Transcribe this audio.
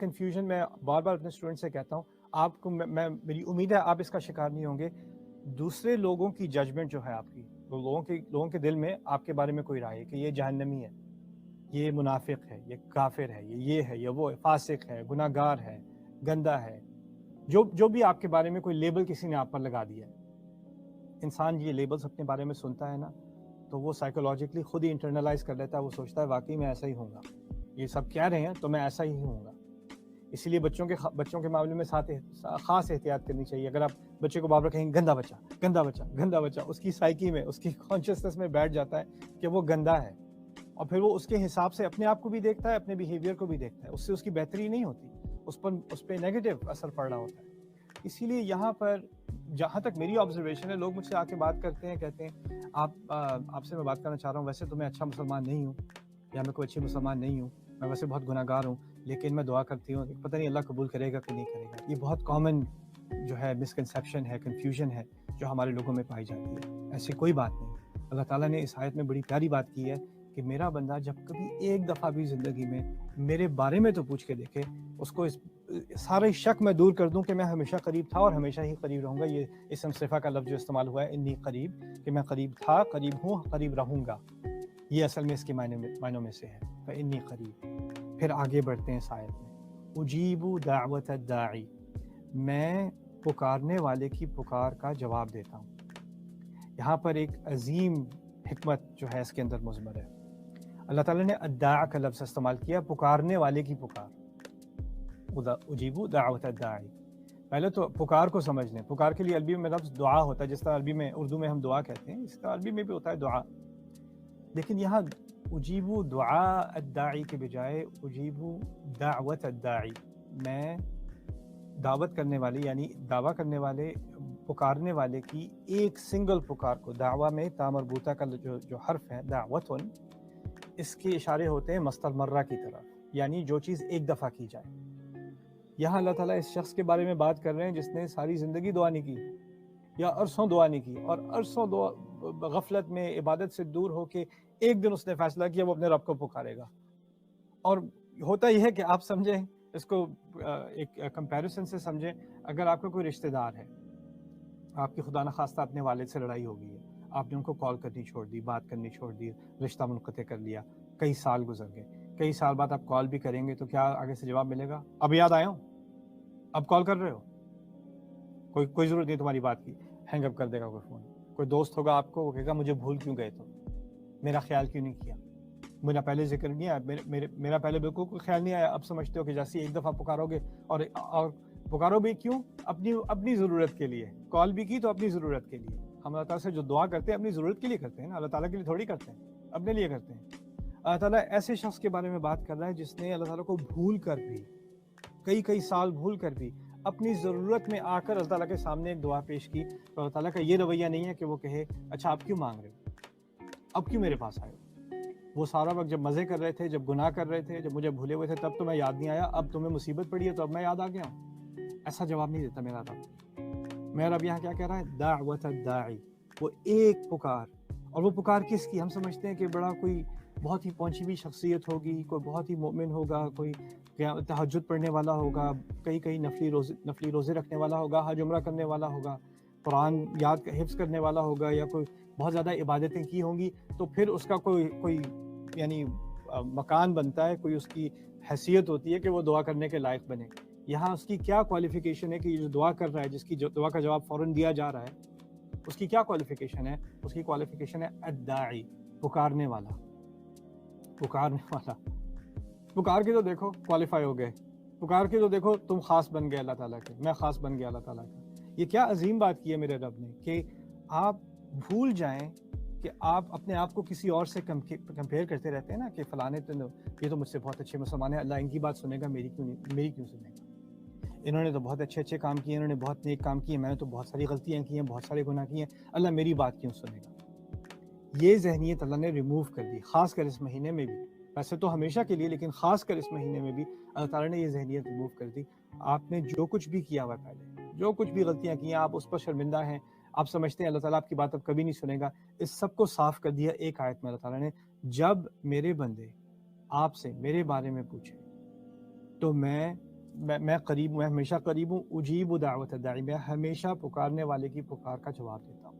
Confusion میں بار بار اپنے student سے کہتا ہوں، آپ کو میری امید ہے آپ اس کا شکار نہیں ہوں گے. دوسرے لوگوں کی ججمنٹ جو ہے آپ کی، لوگوں کے دل میں آپ کے بارے میں کوئی رائے کہ یہ جہنمی ہے، یہ منافق ہے، یہ کافر ہے، یہ ہے، یہ وہ فاسق ہے، گناہ گار ہے، گندا ہے، جو بھی آپ کے بارے میں کوئی لیبل کسی نے آپ پر لگا دیا ہے. انسان یہ لیبلز اپنے بارے میں سنتا ہے نا، تو وہ سائیکولوجیکلی خود ہی انٹرنلائز کر لیتا ہے. وہ سوچتا ہے واقعی میں ایسا ہی ہوں گا، یہ سب کہہ رہے ہیں تو میں ایسا ہی ہوں گا. اسی لیے بچوں کے معاملے میں خاص احتیاط کرنی چاہیے. اگر آپ بچے کو بار بار کہیں گندا بچہ گندا بچہ گندا بچہ، اس کی سائیکی میں، اس کی کانشیسنس میں بیٹھ جاتا ہے کہ وہ گندا ہے، اور پھر وہ اس کے حساب سے اپنے آپ کو بھی دیکھتا ہے، اپنے بیہیویئر کو بھی دیکھتا ہے. اس سے اس کی بہتری نہیں ہوتی، اس پہ نیگیٹو اثر پڑ رہا ہوتا ہے. اسی لیے یہاں پر جہاں تک میری آبزرویشن ہے، لوگ مجھ سے آ کے بات کرتے ہیں، کہتے ہیں آپ سے میں بات کرنا چاہ رہا ہوں، ویسے تو میں اچھا مسلمان نہیں ہوں، یا میں کوئی اچھی مسلمان نہیں ہوں، میں ویسے بہت گناہ گار ہوں، لیکن میں دعا کرتی ہوں، پتہ نہیں اللہ قبول کرے گا کہ نہیں کرے گا. یہ بہت کامن جو ہے مسکنسیپشن ہے، کنفیوژن ہے جو ہمارے لوگوں میں پائی جاتی ہے. ایسی کوئی بات نہیں. اللہ تعالیٰ نے اس آیت میں بڑی پیاری بات کی ہے کہ میرا بندہ جب کبھی ایک دفعہ بھی زندگی میں میرے بارے میں تو پوچھ کے دیکھے، اس کو سارے شک میں دور کر دوں کہ میں ہمیشہ قریب تھا اور ہمیشہ ہی قریب رہوں گا. یہ اسم صفہ کا لفظ جو استعمال ہوا ہے انی قریب، کہ میں قریب تھا، قریب ہوں، قریب رہوں گا، یہ اصل میں اس کے معنوں میں سے ہے. فإنی قریب. پھر آگے بڑھتے ہیں اس آیت میں. اجیب دعوت الداعی، میں پکارنے والے کی پکار کا جواب دیتا ہوں. یہاں پر ایک عظیم حکمت جو ہے اس کے اندر مضمر ہے. اللہ تعالیٰ نے الداع کا لفظ استعمال کیا، پکارنے والے کی پکار. اجیب دعوت الداعی، پہلے تو پکار کو سمجھ لیں. پکار کے لیے عربی میں لفظ دعا ہوتا ہے، جس طرح عربی میں اردو میں ہم دعا کہتے ہیں، اس طرح عربی میں بھی ہوتا ہے دعا. لیکن یہاں اجیب دعاء الداعی کے بجائے اجیب دعوت الداعی، میں دعوت کرنے والے یعنی دعویٰ کرنے والے، پکارنے والے کی ایک سنگل پکار کو. دعویٰ میں تا مربوطہ کا جو حرف ہے دعوت، اس کے اشارے ہوتے ہیں مصدر مرہ کی طرف، یعنی جو چیز ایک دفعہ کی جائے. یہاں اللہ تعالیٰ اس شخص کے بارے میں بات کر رہے ہیں جس نے ساری زندگی دعا نہیں کی، یا عرصوں دعا نہیں کی، اور عرصوں غفلت میں عبادت سے دور ہو کے ایک دن اس نے فیصلہ کیا وہ اپنے رب کو پکارے گا. اور ہوتا یہ ہے کہ آپ سمجھیں اس کو ایک کمپیریزن سے سمجھیں. اگر آپ کا کوئی رشتہ دار ہے، آپ کی خدا نخواستہ اپنے والد سے لڑائی ہو گئی ہے، آپ نے ان کو کال کرنی چھوڑ دی، بات کرنی چھوڑ دی، رشتہ منقطع کر لیا، کئی سال گزر گئے. کئی سال بعد آپ کال بھی کریں گے تو کیا آگے سے جواب ملے گا؟ اب یاد آیا ہوں، اب کال کر رہے ہو، کوئی ضرورت نہیں تمہاری بات کی. ہینگ اپ کر دے گا کوئی فون. کوئی دوست ہوگا آپ کو، وہ کہے گا مجھے بھول کیوں گئے تم، میرا خیال کیوں نہیں کیا، میرا پہلے ذکر نہیں آیا، میرا پہلے بالکل کوئی خیال نہیں آیا. اب سمجھتے ہو کہ جیسے ایک دفعہ پکارو گے، اور پکارو بھی کیوں؟ اپنی ضرورت کے لیے. کال بھی کی تو اپنی ضرورت کے لیے. ہم اللہ تعالیٰ سے جو دعا کرتے ہیں اپنی ضرورت کے لیے کرتے ہیں نا، اللہ تعالیٰ کے لیے تھوڑی کرتے ہیں، اپنے لیے کرتے ہیں. اللہ تعالیٰ ایسے شخص کے بارے میں بات کر رہا ہے جس نے اللہ تعالیٰ کو بھول کر بھی، کئی سال بھول کر بھی اپنی ضرورت میں آ کر اللہ تعالیٰ کے سامنے ایک دعا پیش کی. تو اللہ تعالیٰ کا یہ رویہ نہیں ہے کہ وہ کہے اچھا آپ کیوں مانگ رہے ہو، اب کیوں میرے پاس آئے ہو، وہ سارا وقت جب مزے کر رہے تھے، جب گناہ کر رہے تھے، جب مجھے بھولے ہوئے تھے تب تمہیں یاد نہیں آیا، اب تمہیں مصیبت پڑی ہے تو اب میں یاد آ گیا ہوں. ایسا جواب نہیں دیتا میرا رب. میرا رب یہاں کیا کہہ رہا ہے؟ دعوت الداعی، وہ ایک پکار. اور وہ پکار کس کی؟ ہم سمجھتے ہیں کہ بڑا کوئی بہت ہی پہنچی ہوئی شخصیت ہوگی، کوئی بہت ہی مومن ہوگا، کوئی تہجد پڑھنے والا ہوگا، کئی نفلی روزے رکھنے والا ہوگا، حج عمرہ کرنے والا ہوگا، قرآن یاد حفظ کرنے والا ہوگا، یا کوئی بہت زیادہ عبادتیں کی ہوں گی. تو پھر اس کا کوئی یعنی مکان بنتا ہے، کوئی اس کی حیثیت ہوتی ہے کہ وہ دعا کرنے کے لائق بنے. یہاں اس کی کیا کوالیفیکیشن ہے کہ یہ جو دعا کر رہا ہے، جس کی دعا کا جواب فوراً دیا جا رہا ہے، اس کی کیا کوالیفیکیشن ہے؟ اس کی کوالیفیکیشن ہے الداعی، پکارنے والا. پکارنے والا، پکار کے تو دیکھو کوالیفائی ہو گئے، پکار کے تو دیکھو تم خاص بن گئے اللہ تعالیٰ کے، میں خاص بن گیا اللہ تعالیٰ کا. یہ کیا عظیم بات کی ہے میرے رب نے کہ آپ بھول جائیں کہ آپ اپنے آپ کو کسی اور سے کمپیئر کرتے رہتے ہیں نا، کہ فلانے تو یہ تو مجھ سے بہت اچھے مسلمان ہیں، اللہ ان کی بات سنے گا، میری کیوں سنے گا، انہوں نے تو بہت اچھے کام کیے، انہوں نے بہت نیک کام کیے، میں نے تو بہت ساری غلطیاں کی ہیں، بہت سارے گناہ کیے ہیں، اللہ میری بات کیوں سنے گا. یہ ذہنیت اللہ نے ریموو کر دی، خاص کر اس مہینے میں بھی. ویسے تو ہمیشہ کے لیے، لیکن خاص کر اس مہینے میں بھی اللہ تعالیٰ نے یہ ذہنیت ریموو کر دی. آپ نے جو کچھ بھی کیا ہوا پہلے، جو کچھ بھی غلطیاں کی ہیں، آپ اس پر شرمندہ ہیں، آپ سمجھتے ہیں اللہ تعالیٰ آپ کی بات اب کبھی نہیں سنے گا، اس سب کو صاف کر دیا ایک آیت میں اللہ تعالیٰ نے. جب میرے بندے آپ سے میرے بارے میں پوچھیں تو میں میں قریب ہوں، میں ہمیشہ قریب ہوں، اجیب دعوت الداعی، میں ہمیشہ پکارنے والے کی پکار کا جواب دیتا ہوں.